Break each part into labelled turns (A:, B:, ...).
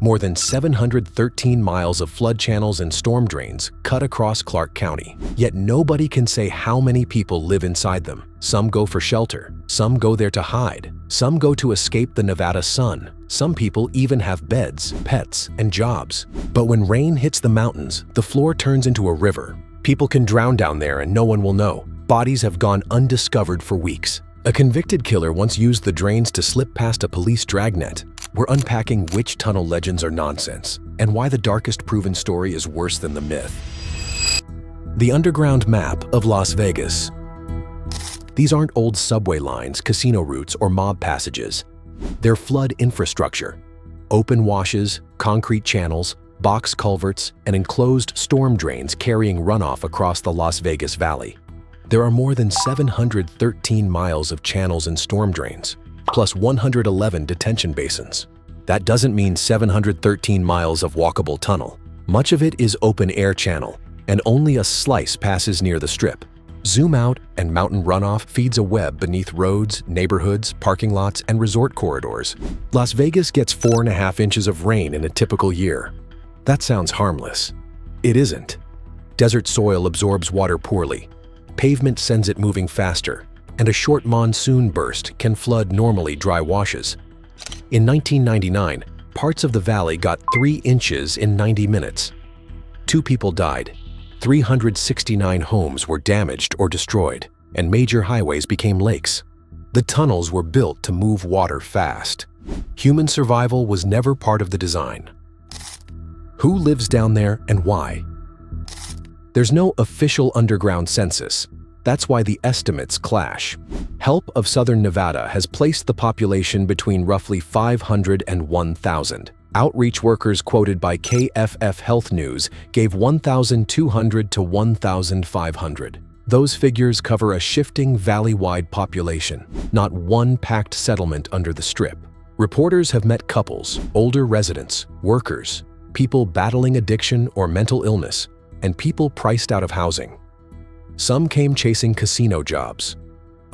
A: More than 713 miles of flood channels and storm drains cut across Clark County. Yet nobody can say how many people live inside them. Some go for shelter, some go there to hide, some go to escape the Nevada sun. Some people even have beds, pets, and jobs. But when rain hits the mountains, the floor turns into a river. People can drown down there and no one will know. Bodies have gone undiscovered for weeks. A convicted killer once used the drains to slip past a police dragnet. We're unpacking which tunnel legends are nonsense and why the darkest proven story is worse than the myth. The underground map of Las Vegas. These aren't old subway lines, casino routes, or mob passages. They're flood infrastructure. Open washes, concrete channels, box culverts, and enclosed storm drains carrying runoff across the Las Vegas Valley. There are more than 713 miles of channels and storm drains, plus 111 detention basins. That doesn't mean 713 miles of walkable tunnel. Much of it is open-air channel, and only a slice passes near the Strip. Zoom out, and mountain runoff feeds a web beneath roads, neighborhoods, parking lots, and resort corridors. Las Vegas gets 4.5 inches of rain in a typical year. That sounds harmless. It isn't. Desert soil absorbs water poorly. Pavement sends it moving faster, and a short monsoon burst can flood normally dry washes. In 1999, parts of the valley got 3 inches in 90 minutes. 2 people died. 369 homes were damaged or destroyed, and major highways became lakes. The tunnels were built to move water fast. Human survival was never part of the design. Who lives down there and why? There's no official underground census. That's why the estimates clash. Help of Southern Nevada has placed the population between roughly 500 and 1,000. Outreach workers quoted by KFF Health News gave 1,200 to 1,500. Those figures cover a shifting valley-wide population, not one packed settlement under the Strip. Reporters have met couples, older residents, workers, people battling addiction or mental illness, and people priced out of housing. Some came chasing casino jobs.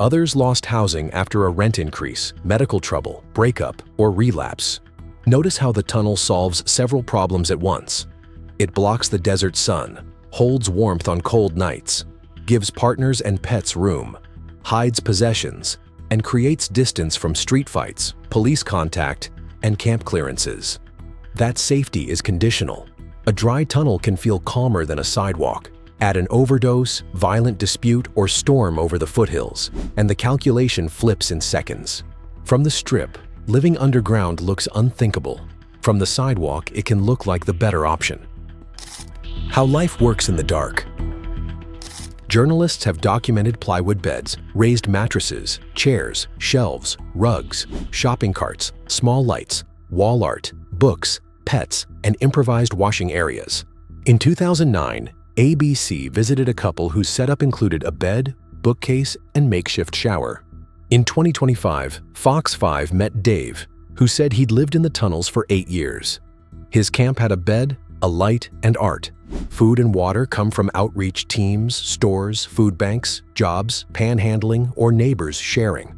A: Others lost housing after a rent increase, medical trouble, breakup, or relapse. Notice how the tunnel solves several problems at once. It blocks the desert sun, holds warmth on cold nights, gives partners and pets room, hides possessions, and creates distance from street fights, police contact, and camp clearances. That safety is conditional. A dry tunnel can feel calmer than a sidewalk. Add an overdose, violent dispute, or storm over the foothills, and the calculation flips in seconds. From the Strip, living underground looks unthinkable. From the sidewalk, it can look like the better option. How life works in the dark. Journalists have documented plywood beds, raised mattresses, chairs, shelves, rugs, shopping carts, small lights, wall art, books, pets, and improvised washing areas. In 2009, ABC visited a couple whose setup included a bed, bookcase, and makeshift shower. In 2025, Fox 5 met Dave, who said he'd lived in the tunnels for 8 years. His camp had a bed, a light, and art. Food and water come from outreach teams, stores, food banks, jobs, panhandling, or neighbors sharing.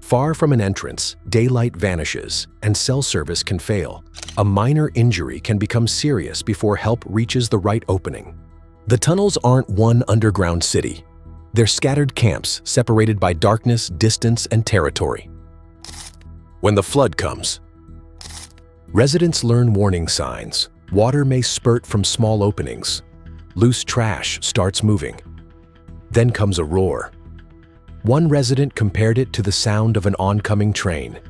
A: Far from an entrance, daylight vanishes, and cell service can fail. A minor injury can become serious before help reaches the right opening. The tunnels aren't one underground city. They're scattered camps separated by darkness, distance, and territory. When the flood comes, residents learn warning signs. Water may spurt from small openings. Loose trash starts moving. Then comes a roar. One resident compared it to the sound of an oncoming train.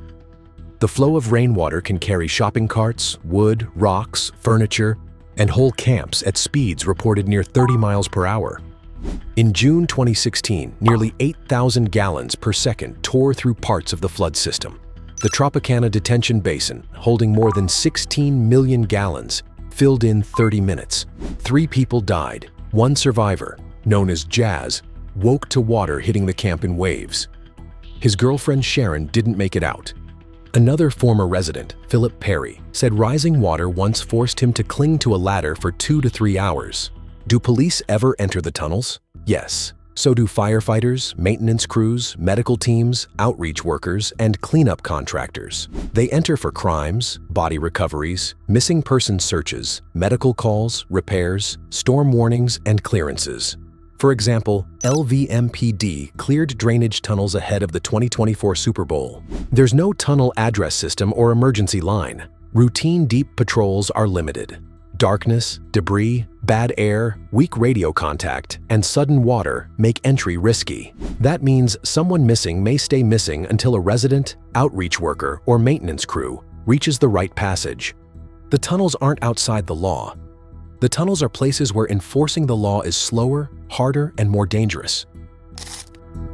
A: The flow of rainwater can carry shopping carts, wood, rocks, furniture, and whole camps at speeds reported near 30 miles per hour. In June 2016, nearly 8,000 gallons per second tore through parts of the flood system. The Tropicana detention basin, holding more than 16 million gallons, filled in 30 minutes. 3 people died. One survivor, known as Jazz, woke to water hitting the camp in waves. His girlfriend Sharon didn't make it out. Another former resident, Philip Perry, said rising water once forced him to cling to a ladder for 2 to 3 hours. Do police ever enter the tunnels? Yes, So do firefighters, maintenance crews, medical teams, outreach workers, and cleanup contractors. They enter for crimes, body recoveries, missing persons searches, medical calls, repairs, storm warnings, and clearances. For example, LVMPD cleared drainage tunnels ahead of the 2024 Super Bowl. There's no tunnel address system or emergency line. Routine deep patrols are limited. Darkness, debris, bad air, weak radio contact, and sudden water make entry risky. That means someone missing may stay missing until a resident, outreach worker, or maintenance crew reaches the right passage. The tunnels aren't outside the law. The tunnels are places where enforcing the law is slower, harder, and more dangerous.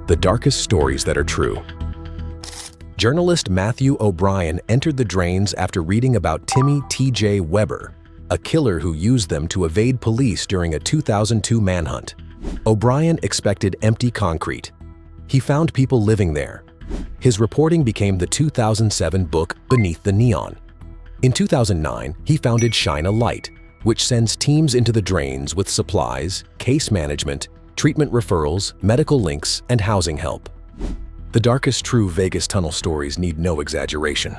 A: The darkest stories that are true. Journalist Matthew O'Brien entered the drains after reading about Timmy T.J. Weber, a killer who used them to evade police during a 2002 manhunt. O'Brien expected empty concrete. He found people living there. His reporting became the 2007 book Beneath the Neon. In 2009, he founded Shine a Light, which sends teams into the drains with supplies, case management, treatment referrals, medical links, and housing help. The darkest true Vegas tunnel stories need no exaggeration.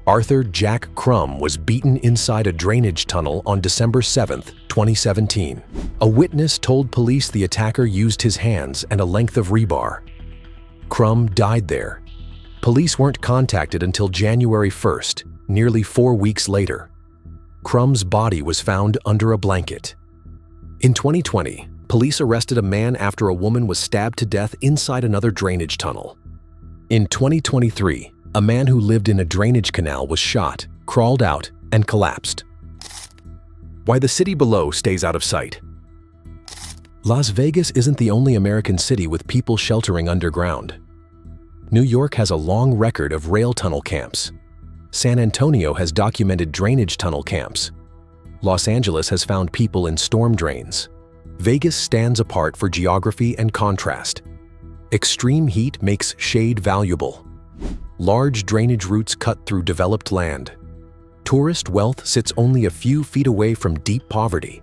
A: Arthur Jack Crum was beaten inside a drainage tunnel on December 7, 2017. A witness told police the attacker used his hands and a length of rebar. Crum died there. Police weren't contacted until January 1st, nearly 4 weeks later. Crum's body was found under a blanket. In 2020, police arrested a man after a woman was stabbed to death inside another drainage tunnel. In 2023, a man who lived in a drainage canal was shot, crawled out, and collapsed. Why the city below stays out of sight. Las Vegas isn't the only American city with people sheltering underground. New York has a long record of rail tunnel camps. San Antonio has documented drainage tunnel camps. Los Angeles has found people in storm drains. Vegas stands apart for geography and contrast. Extreme heat makes shade valuable. Large drainage routes cut through developed land. Tourist wealth sits only a few feet away from deep poverty.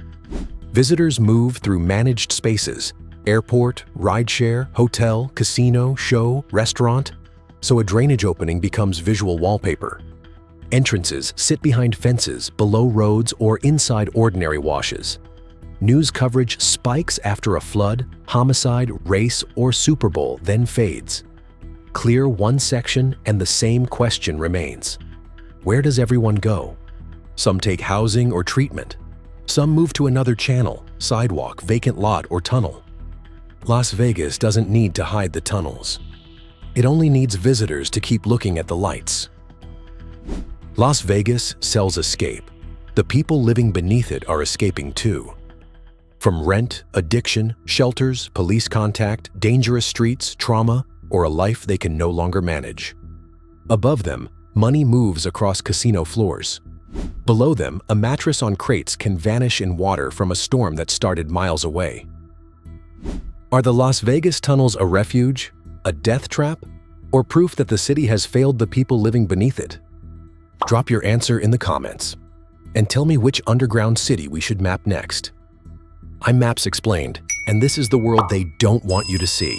A: Visitors move through managed spaces, airport, rideshare, hotel, casino, show, restaurant, so a drainage opening becomes visual wallpaper. Entrances sit behind fences, below roads, or inside ordinary washes. News coverage spikes after a flood, homicide, race, or Super Bowl, then fades. Clear one section and the same question remains. Where does everyone go? Some take housing or treatment. Some move to another channel, sidewalk, vacant lot, or tunnel. Las Vegas doesn't need to hide the tunnels. It only needs visitors to keep looking at the lights. Las Vegas sells escape. The people living beneath it are escaping too. From rent, addiction, shelters, police contact, dangerous streets, trauma, or a life they can no longer manage. Above them, money moves across casino floors. Below them, a mattress on crates can vanish in water from a storm that started miles away. Are the Las Vegas tunnels a refuge, a death trap, or proof that the city has failed the people living beneath it? Drop your answer in the comments, and tell me which underground city we should map next. I'm Maps Explained, and this is the world they don't want you to see.